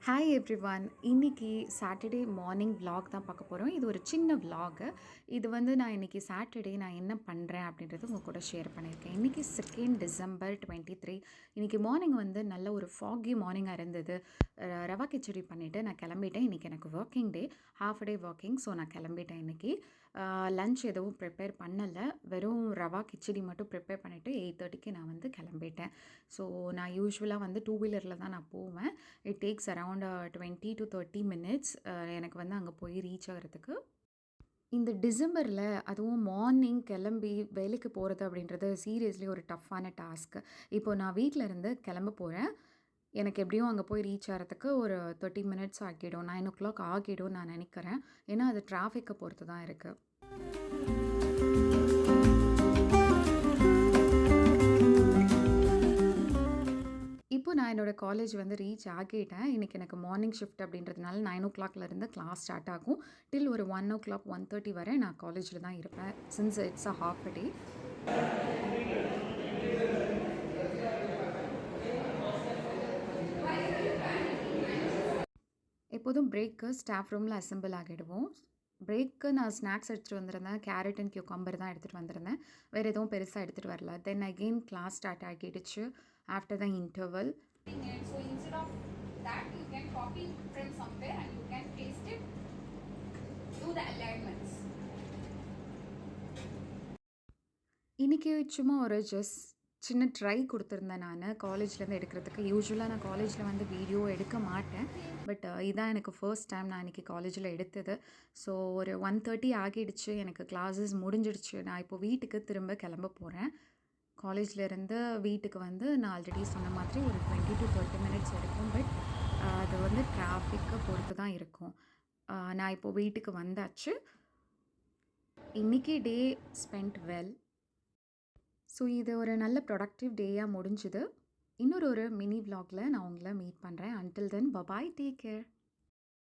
Hi everyone. இன்னைக்கு Saturday morning vlog தான் பார்க்க போகிறோம். இது ஒரு சின்ன vlog. இது வந்து நான் இன்றைக்கி சாட்டர்டே நான் என்ன பண்ணுறேன் அப்படின்றது உங்கள் கூட ஷேர் பண்ணியிருக்கேன். இன்றைக்கி 2nd December 23. இன்றைக்கி மார்னிங் வந்து நல்ல ஒரு ஃபாகி மார்னிங்காக இருந்தது. ரவா கிச்சடி பண்ணிவிட்டு நான் கிளம்பிட்டேன். இன்றைக்கி எனக்கு working day, half day working. So நான் கிளம்பிட்டேன் இன்றைக்கி. லன்ச் எதுவும் ப்ரிப்பேர் பண்ணலை, வெறும் ரவா கிச்சடி மட்டும் ப்ரிப்பேர் பண்ணிவிட்டு 8:30க்கு நான் வந்து கிளம்பிட்டேன். ஸோ நான் யூஸ்வலாக வந்து 2 வீலரில் தான் நான் போவேன். It takes around 20 to 30 minutes எனக்கு வந்து அங்கே போய் ரீச் ஆகிறதுக்கு. இந்த டிசம்பரில் அதுவும் மார்னிங் கிளம்பி வேலைக்கு போகிறது அப்படின்றது சீரியஸ்லி ஒரு டஃப்பான டாஸ்க்கு. இப்போது நான் வீட்டில் இருந்து கிளம்ப போகிறேன். எனக்கு எப்படியும் அங்கே போய் ரீச் ஆகிறதுக்கு ஒரு 30 மினிட்ஸ் ஆகிடும், 9 o'clock ஆகிடும் நான் நினைக்கிறேன். ஏன்னா அது டிராஃபிக்கை பொறுத்து தான் இருக்குது. இப்போ நான் என்னோடய காலேஜ் வந்து ரீச் ஆகிட்டேன். இன்றைக்கி எனக்கு மார்னிங் ஷிஃப்ட் அப்படின்றதுனால 9 o'clockலேருந்து கிளாஸ் ஸ்டார்ட் ஆகும். டில் ஒரு 1 o'clock 1:30 வரை நான் காலேஜில் தான் இருப்பேன், since it's a half day. எப்போதும் பிரேக்கு ஸ்டாஃப் ரூமில் அசெம்பிள் ஆகிடுவோம். பிரேக்கு நான் ஸ்நாக்ஸ் எடுத்துகிட்டு வந்திருந்தேன், கேரட் அண்ட் கியூக்கம்பர் தான் எடுத்துகிட்டு வந்திருந்தேன், வேறு எதுவும் பெருசாக எடுத்துகிட்டு வரல. தென் அகெயின் கிளாஸ் ஸ்டார்ட் ஆகிடுச்சு after the interval. So instead of that, you can copy from somewhere and you can paste it, do the alignments. இன்றைக்கி சும்மா ஒரு சின்ன ட்ரை கொடுத்துருந்தேன் நான் காலேஜ்லேருந்து எடுக்கிறதுக்கு. யூஸ்வலாக நான் காலேஜில் வந்து வீடியோ எடுக்க மாட்டேன், பட் இதான் எனக்கு ஃபர்ஸ்ட் டைம் நான் இன்றைக்கி காலேஜில் எடுத்தது. ஸோ ஒரு 1:30 ஆகிடுச்சு, எனக்கு கிளாஸஸ் முடிஞ்சிடுச்சு. நான் இப்போ வீட்டுக்கு திரும்ப கிளம்ப போகிறேன். காலேஜ்லேருந்து வீட்டுக்கு வந்து நான் ஆல்ரெடி சொன்ன மாதிரி ஒரு 20 to 30 மினிட்ஸ் எடுக்கும், பட் அது வந்து டிராஃபிக்கை பொறுத்து தான் இருக்கும். நான் இப்போது வீட்டுக்கு வந்தாச்சு. இன்றைக்கி டே ஸ்பெண்ட் வெல். ஸோ இது ஒரு நல்ல ப்ரொடக்டிவ் டேயாக முடிஞ்சுது. இன்னொரு மினி vlogல நான் உங்களை மீட் பண்ணுறேன். Until then bye bye, take care.